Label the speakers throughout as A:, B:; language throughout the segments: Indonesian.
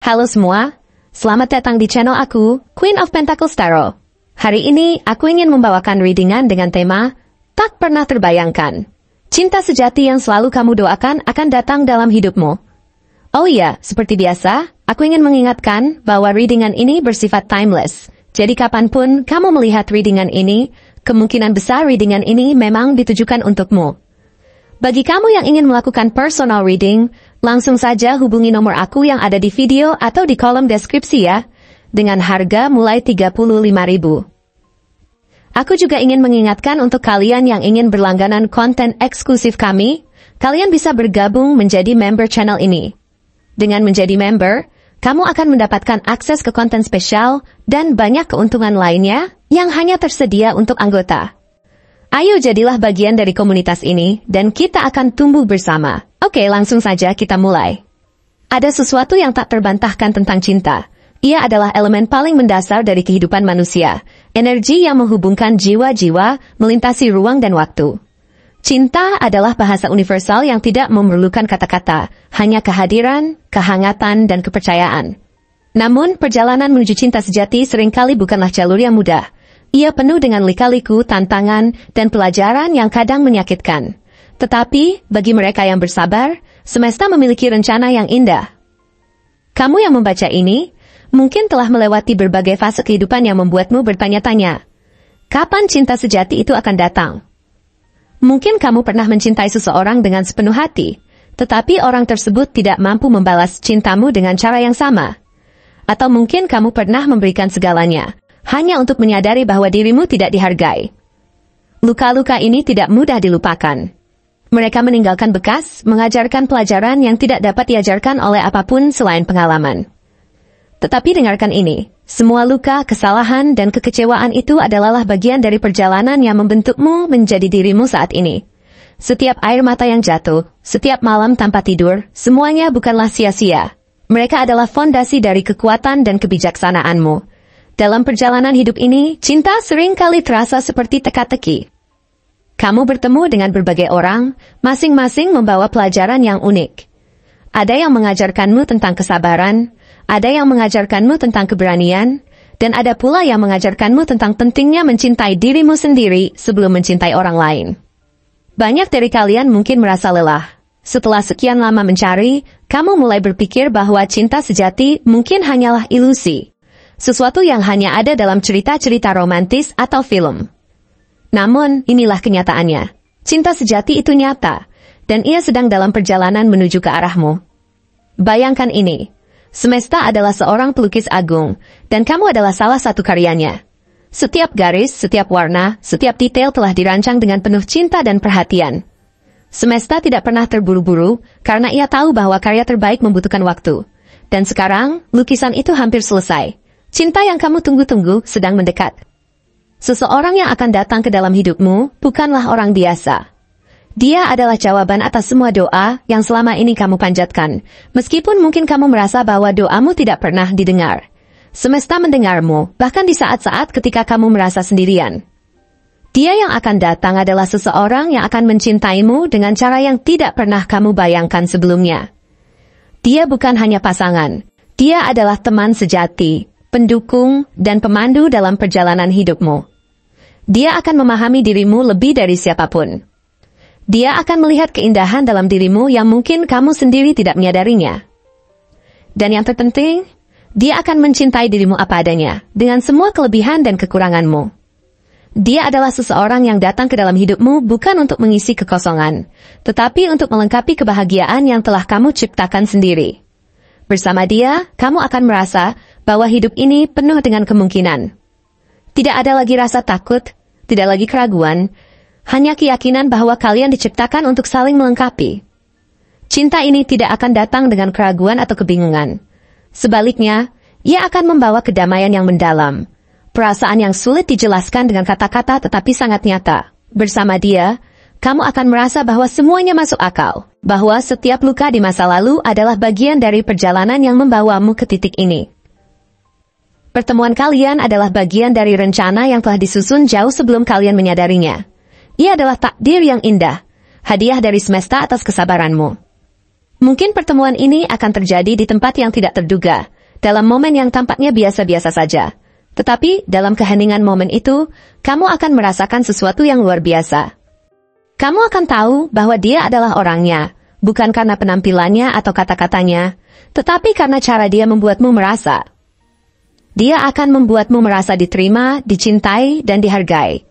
A: Halo semua, selamat datang di channel aku, Queen of Pentacles Tarot. Hari ini, aku ingin membawakan readingan dengan tema, Tak Pernah Terbayangkan. Cinta sejati yang selalu kamu doakan akan datang dalam hidupmu. Oh iya, seperti biasa, aku ingin mengingatkan bahwa readingan ini bersifat timeless. Jadi kapanpun kamu melihat readingan ini, kemungkinan besar readingan ini memang ditujukan untukmu. Bagi kamu yang ingin melakukan personal reading, langsung saja hubungi nomor aku yang ada di video atau di kolom deskripsi ya, dengan harga mulai 35.000. Aku juga ingin mengingatkan untuk kalian yang ingin berlangganan konten eksklusif kami, kalian bisa bergabung menjadi member channel ini. Dengan menjadi member, kamu akan mendapatkan akses ke konten spesial dan banyak keuntungan lainnya yang hanya tersedia untuk anggota. Ayo jadilah bagian dari komunitas ini, dan kita akan tumbuh bersama. Oke, langsung saja kita mulai. Ada sesuatu yang tak terbantahkan tentang cinta. Ia adalah elemen paling mendasar dari kehidupan manusia. Energi yang menghubungkan jiwa-jiwa, melintasi ruang dan waktu. Cinta adalah bahasa universal yang tidak memerlukan kata-kata, hanya kehadiran, kehangatan, dan kepercayaan. Namun, perjalanan menuju cinta sejati seringkali bukanlah jalur yang mudah. Ia penuh dengan lika-liku, tantangan, dan pelajaran yang kadang menyakitkan. Tetapi, bagi mereka yang bersabar, semesta memiliki rencana yang indah. Kamu yang membaca ini, mungkin telah melewati berbagai fase kehidupan yang membuatmu bertanya-tanya, kapan cinta sejati itu akan datang? Mungkin kamu pernah mencintai seseorang dengan sepenuh hati, tetapi orang tersebut tidak mampu membalas cintamu dengan cara yang sama. Atau mungkin kamu pernah memberikan segalanya, hanya untuk menyadari bahwa dirimu tidak dihargai. Luka-luka ini tidak mudah dilupakan. Mereka meninggalkan bekas, mengajarkan pelajaran yang tidak dapat diajarkan oleh apapun selain pengalaman. Tetapi dengarkan ini, semua luka, kesalahan, dan kekecewaan itu adalah bagian dari perjalanan yang membentukmu menjadi dirimu saat ini. Setiap air mata yang jatuh, setiap malam tanpa tidur, semuanya bukanlah sia-sia. Mereka adalah fondasi dari kekuatan dan kebijaksanaanmu. Dalam perjalanan hidup ini, cinta sering kali terasa seperti teka-teki. Kamu bertemu dengan berbagai orang, masing-masing membawa pelajaran yang unik. Ada yang mengajarkanmu tentang kesabaran, ada yang mengajarkanmu tentang keberanian, dan ada pula yang mengajarkanmu tentang pentingnya mencintai dirimu sendiri sebelum mencintai orang lain. Banyak dari kalian mungkin merasa lelah. Setelah sekian lama mencari, kamu mulai berpikir bahwa cinta sejati mungkin hanyalah ilusi. Sesuatu yang hanya ada dalam cerita-cerita romantis atau film. Namun, inilah kenyataannya. Cinta sejati itu nyata, dan ia sedang dalam perjalanan menuju ke arahmu. Bayangkan ini, semesta adalah seorang pelukis agung, dan kamu adalah salah satu karyanya. Setiap garis, setiap warna, setiap detail telah dirancang dengan penuh cinta dan perhatian. Semesta tidak pernah terburu-buru, karena ia tahu bahwa karya terbaik membutuhkan waktu. Dan sekarang, lukisan itu hampir selesai. Cinta yang kamu tunggu-tunggu sedang mendekat. Seseorang yang akan datang ke dalam hidupmu bukanlah orang biasa. Dia adalah jawaban atas semua doa yang selama ini kamu panjatkan. Meskipun mungkin kamu merasa bahwa doamu tidak pernah didengar. Semesta mendengarmu, bahkan di saat-saat ketika kamu merasa sendirian. Dia yang akan datang adalah seseorang yang akan mencintaimu dengan cara yang tidak pernah kamu bayangkan sebelumnya. Dia bukan hanya pasangan. Dia adalah teman sejati, pendukung, dan pemandu dalam perjalanan hidupmu. Dia akan memahami dirimu lebih dari siapapun. Dia akan melihat keindahan dalam dirimu yang mungkin kamu sendiri tidak menyadarinya. Dan yang terpenting, dia akan mencintai dirimu apa adanya, dengan semua kelebihan dan kekuranganmu. Dia adalah seseorang yang datang ke dalam hidupmu bukan untuk mengisi kekosongan, tetapi untuk melengkapi kebahagiaan yang telah kamu ciptakan sendiri. Bersama dia, kamu akan merasa bahwa hidup ini penuh dengan kemungkinan. Tidak ada lagi rasa takut, tidak lagi keraguan, hanya keyakinan bahwa kalian diciptakan untuk saling melengkapi. Cinta ini tidak akan datang dengan keraguan atau kebingungan. Sebaliknya, ia akan membawa kedamaian yang mendalam, perasaan yang sulit dijelaskan dengan kata-kata tetapi sangat nyata. Bersama dia, kamu akan merasa bahwa semuanya masuk akal, bahwa setiap luka di masa lalu adalah bagian dari perjalanan yang membawamu ke titik ini. Pertemuan kalian adalah bagian dari rencana yang telah disusun jauh sebelum kalian menyadarinya. Ia adalah takdir yang indah, hadiah dari semesta atas kesabaranmu. Mungkin pertemuan ini akan terjadi di tempat yang tidak terduga, dalam momen yang tampaknya biasa-biasa saja. Tetapi, dalam keheningan momen itu, kamu akan merasakan sesuatu yang luar biasa. Kamu akan tahu bahwa dia adalah orangnya, bukan karena penampilannya atau kata-katanya, tetapi karena cara dia membuatmu merasa. Dia akan membuatmu merasa diterima, dicintai, dan dihargai.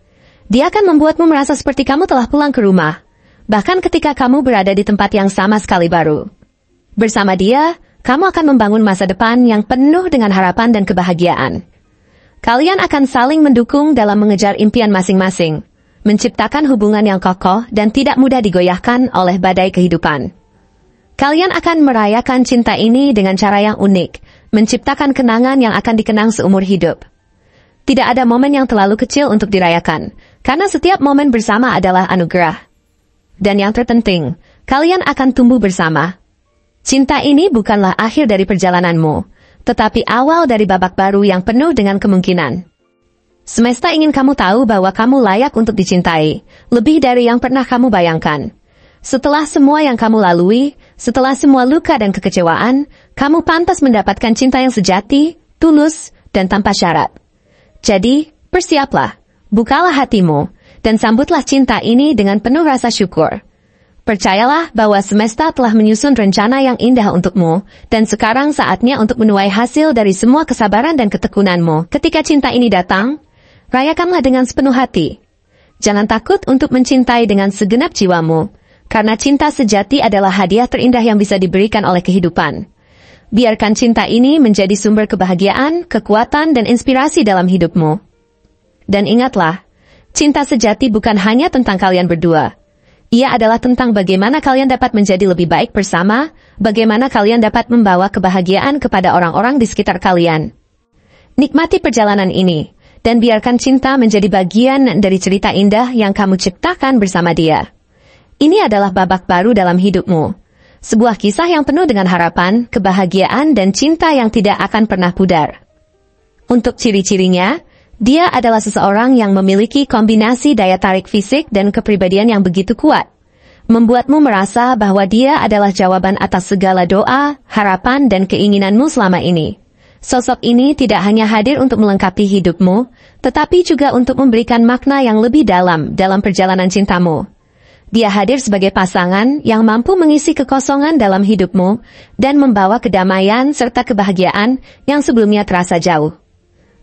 A: Dia akan membuatmu merasa seperti kamu telah pulang ke rumah, bahkan ketika kamu berada di tempat yang sama sekali baru. Bersama dia, kamu akan membangun masa depan yang penuh dengan harapan dan kebahagiaan. Kalian akan saling mendukung dalam mengejar impian masing-masing, menciptakan hubungan yang kokoh dan tidak mudah digoyahkan oleh badai kehidupan. Kalian akan merayakan cinta ini dengan cara yang unik, menciptakan kenangan yang akan dikenang seumur hidup. Tidak ada momen yang terlalu kecil untuk dirayakan, karena setiap momen bersama adalah anugerah. Dan yang terpenting, kalian akan tumbuh bersama. Cinta ini bukanlah akhir dari perjalananmu, tetapi awal dari babak baru yang penuh dengan kemungkinan. Semesta ingin kamu tahu bahwa kamu layak untuk dicintai, lebih dari yang pernah kamu bayangkan. Setelah semua yang kamu lalui, setelah semua luka dan kekecewaan, kamu pantas mendapatkan cinta yang sejati, tulus, dan tanpa syarat. Jadi, bersiaplah, bukalah hatimu, dan sambutlah cinta ini dengan penuh rasa syukur. Percayalah bahwa semesta telah menyusun rencana yang indah untukmu, dan sekarang saatnya untuk menuai hasil dari semua kesabaran dan ketekunanmu. Ketika cinta ini datang, rayakanlah dengan sepenuh hati. Jangan takut untuk mencintai dengan segenap jiwamu, karena cinta sejati adalah hadiah terindah yang bisa diberikan oleh kehidupan. Biarkan cinta ini menjadi sumber kebahagiaan, kekuatan, dan inspirasi dalam hidupmu. Dan ingatlah, cinta sejati bukan hanya tentang kalian berdua. Ia adalah tentang bagaimana kalian dapat menjadi lebih baik bersama, bagaimana kalian dapat membawa kebahagiaan kepada orang-orang di sekitar kalian. Nikmati perjalanan ini, dan biarkan cinta menjadi bagian dari cerita indah yang kamu ciptakan bersama dia. Ini adalah babak baru dalam hidupmu. Sebuah kisah yang penuh dengan harapan, kebahagiaan, dan cinta yang tidak akan pernah pudar. Untuk ciri-cirinya, dia adalah seseorang yang memiliki kombinasi daya tarik fisik dan kepribadian yang begitu kuat, membuatmu merasa bahwa dia adalah jawaban atas segala doa, harapan, dan keinginanmu selama ini. Sosok ini tidak hanya hadir untuk melengkapi hidupmu, tetapi juga untuk memberikan makna yang lebih dalam perjalanan cintamu. Dia hadir sebagai pasangan yang mampu mengisi kekosongan dalam hidupmu dan membawa kedamaian serta kebahagiaan yang sebelumnya terasa jauh.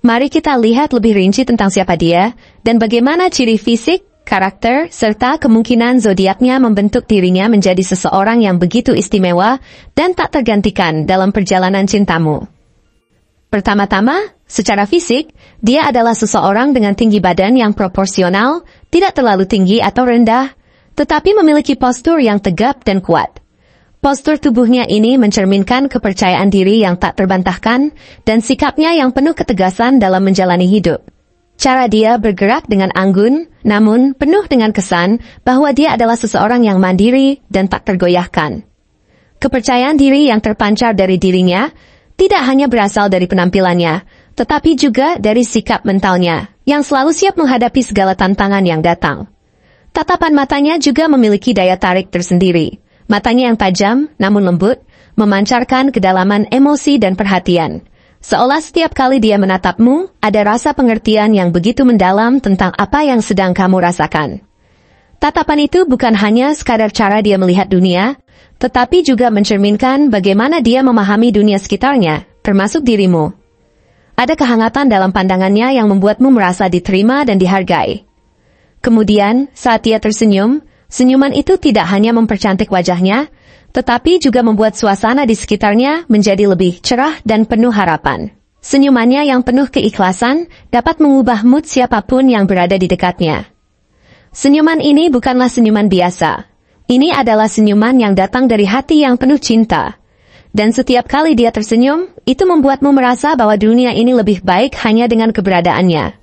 A: Mari kita lihat lebih rinci tentang siapa dia, dan bagaimana ciri fisik, karakter, serta kemungkinan zodiaknya membentuk dirinya menjadi seseorang yang begitu istimewa dan tak tergantikan dalam perjalanan cintamu. Pertama-tama, secara fisik, dia adalah seseorang dengan tinggi badan yang proporsional, tidak terlalu tinggi atau rendah, tetapi memiliki postur yang tegap dan kuat. Postur tubuhnya ini mencerminkan kepercayaan diri yang tak terbantahkan dan sikapnya yang penuh ketegasan dalam menjalani hidup. Cara dia bergerak dengan anggun, namun penuh dengan kesan bahwa dia adalah seseorang yang mandiri dan tak tergoyahkan. Kepercayaan diri yang terpancar dari dirinya tidak hanya berasal dari penampilannya, tetapi juga dari sikap mentalnya yang selalu siap menghadapi segala tantangan yang datang. Tatapan matanya juga memiliki daya tarik tersendiri. Matanya yang tajam, namun lembut, memancarkan kedalaman emosi dan perhatian. Seolah setiap kali dia menatapmu, ada rasa pengertian yang begitu mendalam tentang apa yang sedang kamu rasakan. Tatapan itu bukan hanya sekadar cara dia melihat dunia, tetapi juga mencerminkan bagaimana dia memahami dunia sekitarnya, termasuk dirimu. Ada kehangatan dalam pandangannya yang membuatmu merasa diterima dan dihargai. Kemudian, saat dia tersenyum, senyuman itu tidak hanya mempercantik wajahnya, tetapi juga membuat suasana di sekitarnya menjadi lebih cerah dan penuh harapan. Senyumannya yang penuh keikhlasan dapat mengubah mood siapapun yang berada di dekatnya. Senyuman ini bukanlah senyuman biasa. Ini adalah senyuman yang datang dari hati yang penuh cinta. Dan setiap kali dia tersenyum, itu membuatmu merasa bahwa dunia ini lebih baik hanya dengan keberadaannya.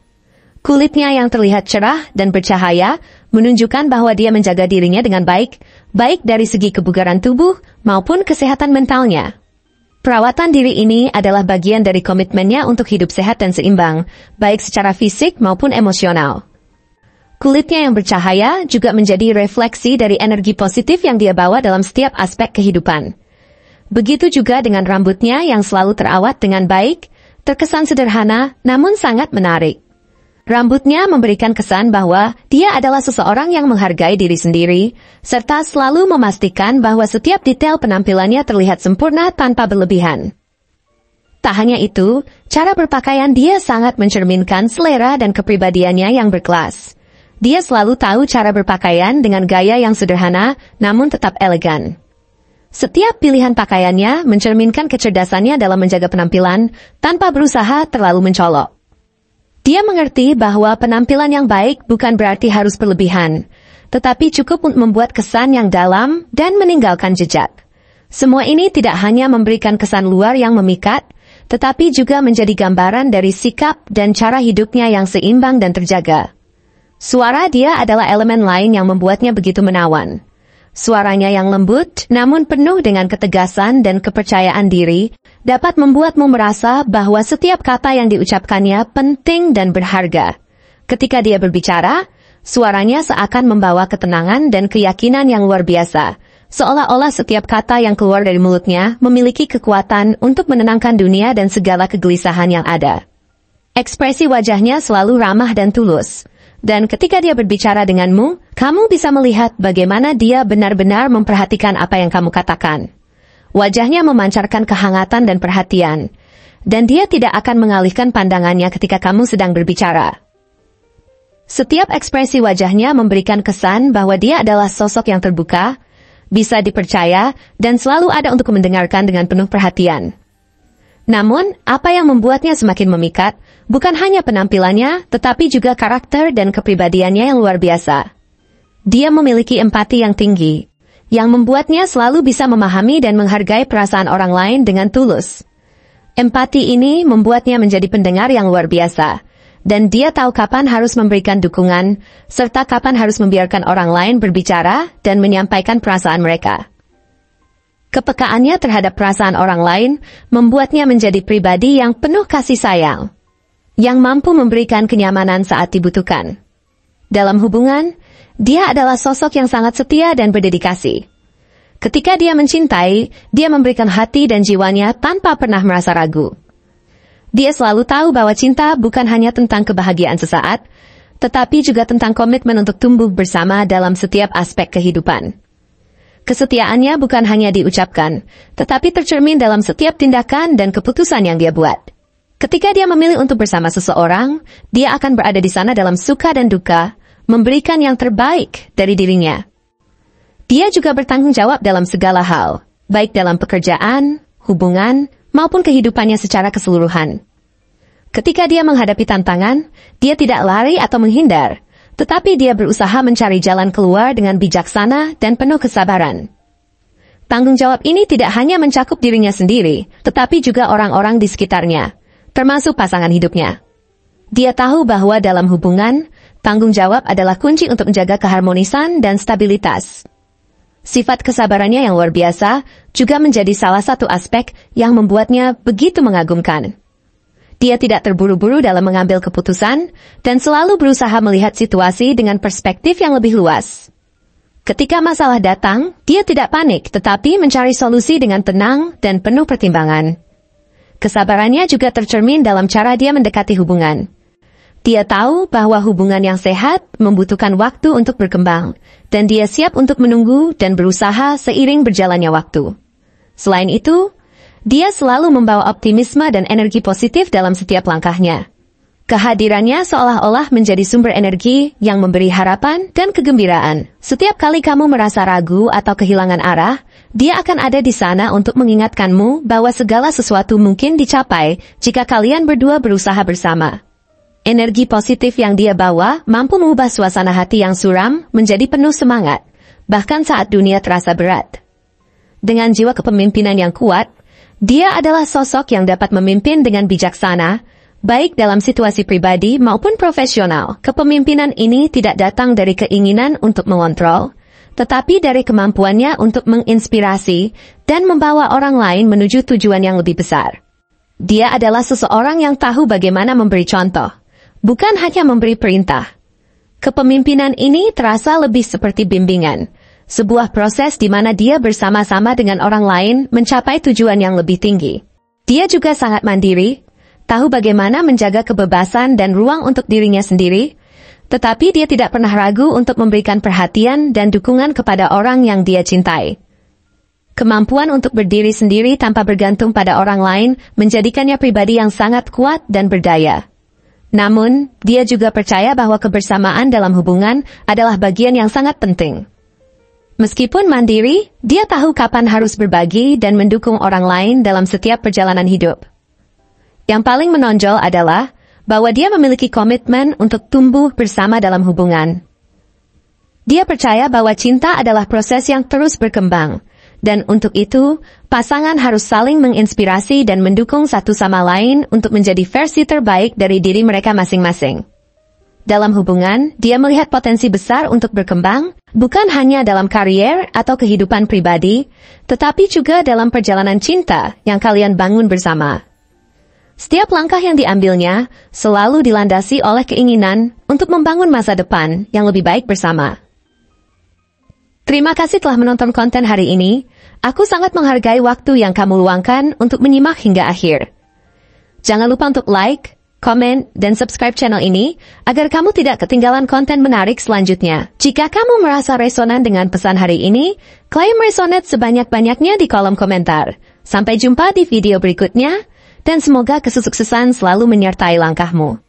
A: Kulitnya yang terlihat cerah dan bercahaya menunjukkan bahwa dia menjaga dirinya dengan baik, baik dari segi kebugaran tubuh maupun kesehatan mentalnya. Perawatan diri ini adalah bagian dari komitmennya untuk hidup sehat dan seimbang, baik secara fisik maupun emosional. Kulitnya yang bercahaya juga menjadi refleksi dari energi positif yang dia bawa dalam setiap aspek kehidupan. Begitu juga dengan rambutnya yang selalu terawat dengan baik, terkesan sederhana namun sangat menarik. Rambutnya memberikan kesan bahwa dia adalah seseorang yang menghargai diri sendiri, serta selalu memastikan bahwa setiap detail penampilannya terlihat sempurna tanpa berlebihan. Tak hanya itu, cara berpakaian dia sangat mencerminkan selera dan kepribadiannya yang berkelas. Dia selalu tahu cara berpakaian dengan gaya yang sederhana namun tetap elegan. Setiap pilihan pakaiannya mencerminkan kecerdasannya dalam menjaga penampilan tanpa berusaha terlalu mencolok. Dia mengerti bahwa penampilan yang baik bukan berarti harus berlebihan, tetapi cukup untuk membuat kesan yang dalam dan meninggalkan jejak. Semua ini tidak hanya memberikan kesan luar yang memikat, tetapi juga menjadi gambaran dari sikap dan cara hidupnya yang seimbang dan terjaga. Suara dia adalah elemen lain yang membuatnya begitu menawan. Suaranya yang lembut, namun penuh dengan ketegasan dan kepercayaan diri, dapat membuatmu merasa bahwa setiap kata yang diucapkannya penting dan berharga. Ketika dia berbicara, suaranya seakan membawa ketenangan dan keyakinan yang luar biasa, seolah-olah setiap kata yang keluar dari mulutnya memiliki kekuatan untuk menenangkan dunia dan segala kegelisahan yang ada. Ekspresi wajahnya selalu ramah dan tulus. Dan ketika dia berbicara denganmu, kamu bisa melihat bagaimana dia benar-benar memperhatikan apa yang kamu katakan. Wajahnya memancarkan kehangatan dan perhatian, dan dia tidak akan mengalihkan pandangannya ketika kamu sedang berbicara. Setiap ekspresi wajahnya memberikan kesan bahwa dia adalah sosok yang terbuka, bisa dipercaya, dan selalu ada untuk mendengarkan dengan penuh perhatian. Namun, apa yang membuatnya semakin memikat, bukan hanya penampilannya, tetapi juga karakter dan kepribadiannya yang luar biasa. Dia memiliki empati yang tinggi, yang membuatnya selalu bisa memahami dan menghargai perasaan orang lain dengan tulus. Empati ini membuatnya menjadi pendengar yang luar biasa, dan dia tahu kapan harus memberikan dukungan, serta kapan harus membiarkan orang lain berbicara dan menyampaikan perasaan mereka. Kepekaannya terhadap perasaan orang lain membuatnya menjadi pribadi yang penuh kasih sayang, yang mampu memberikan kenyamanan saat dibutuhkan. Dalam hubungan, dia adalah sosok yang sangat setia dan berdedikasi. Ketika dia mencintai, dia memberikan hati dan jiwanya tanpa pernah merasa ragu. Dia selalu tahu bahwa cinta bukan hanya tentang kebahagiaan sesaat, tetapi juga tentang komitmen untuk tumbuh bersama dalam setiap aspek kehidupan. Kesetiaannya bukan hanya diucapkan, tetapi tercermin dalam setiap tindakan dan keputusan yang dia buat. Ketika dia memilih untuk bersama seseorang, dia akan berada di sana dalam suka dan duka, memberikan yang terbaik dari dirinya. Dia juga bertanggung jawab dalam segala hal, baik dalam pekerjaan, hubungan, maupun kehidupannya secara keseluruhan. Ketika dia menghadapi tantangan, dia tidak lari atau menghindar, tetapi dia berusaha mencari jalan keluar dengan bijaksana dan penuh kesabaran. Tanggung jawab ini tidak hanya mencakup dirinya sendiri, tetapi juga orang-orang di sekitarnya, termasuk pasangan hidupnya. Dia tahu bahwa dalam hubungan, tanggung jawab adalah kunci untuk menjaga keharmonisan dan stabilitas. Sifat kesabarannya yang luar biasa juga menjadi salah satu aspek yang membuatnya begitu mengagumkan. Dia tidak terburu-buru dalam mengambil keputusan dan selalu berusaha melihat situasi dengan perspektif yang lebih luas. Ketika masalah datang, dia tidak panik tetapi mencari solusi dengan tenang dan penuh pertimbangan. Kesabarannya juga tercermin dalam cara dia mendekati hubungan. Dia tahu bahwa hubungan yang sehat membutuhkan waktu untuk berkembang, dan dia siap untuk menunggu dan berusaha seiring berjalannya waktu. Selain itu, dia selalu membawa optimisme dan energi positif dalam setiap langkahnya. Kehadirannya seolah-olah menjadi sumber energi yang memberi harapan dan kegembiraan. Setiap kali kamu merasa ragu atau kehilangan arah, dia akan ada di sana untuk mengingatkanmu bahwa segala sesuatu mungkin dicapai jika kalian berdua berusaha bersama. Energi positif yang dia bawa mampu mengubah suasana hati yang suram menjadi penuh semangat, bahkan saat dunia terasa berat. Dengan jiwa kepemimpinan yang kuat, dia adalah sosok yang dapat memimpin dengan bijaksana, baik dalam situasi pribadi maupun profesional. Kepemimpinan ini tidak datang dari keinginan untuk mengontrol, tetapi dari kemampuannya untuk menginspirasi dan membawa orang lain menuju tujuan yang lebih besar. Dia adalah seseorang yang tahu bagaimana memberi contoh, bukan hanya memberi perintah. Kepemimpinan ini terasa lebih seperti bimbingan, sebuah proses di mana dia bersama-sama dengan orang lain mencapai tujuan yang lebih tinggi. Dia juga sangat mandiri, tahu bagaimana menjaga kebebasan dan ruang untuk dirinya sendiri, tetapi dia tidak pernah ragu untuk memberikan perhatian dan dukungan kepada orang yang dia cintai. Kemampuan untuk berdiri sendiri tanpa bergantung pada orang lain menjadikannya pribadi yang sangat kuat dan berdaya. Namun, dia juga percaya bahwa kebersamaan dalam hubungan adalah bagian yang sangat penting. Meskipun mandiri, dia tahu kapan harus berbagi dan mendukung orang lain dalam setiap perjalanan hidup. Yang paling menonjol adalah bahwa dia memiliki komitmen untuk tumbuh bersama dalam hubungan. Dia percaya bahwa cinta adalah proses yang terus berkembang, dan untuk itu, pasangan harus saling menginspirasi dan mendukung satu sama lain untuk menjadi versi terbaik dari diri mereka masing-masing. Dalam hubungan, dia melihat potensi besar untuk berkembang, bukan hanya dalam karier atau kehidupan pribadi, tetapi juga dalam perjalanan cinta yang kalian bangun bersama. Setiap langkah yang diambilnya selalu dilandasi oleh keinginan untuk membangun masa depan yang lebih baik bersama. Terima kasih telah menonton konten hari ini. Aku sangat menghargai waktu yang kamu luangkan untuk menyimak hingga akhir. Jangan lupa untuk like, komen, dan subscribe channel ini agar kamu tidak ketinggalan konten menarik selanjutnya. Jika kamu merasa resonan dengan pesan hari ini, klaim resonate sebanyak-banyaknya di kolom komentar. Sampai jumpa di video berikutnya, dan semoga kesuksesan selalu menyertai langkahmu.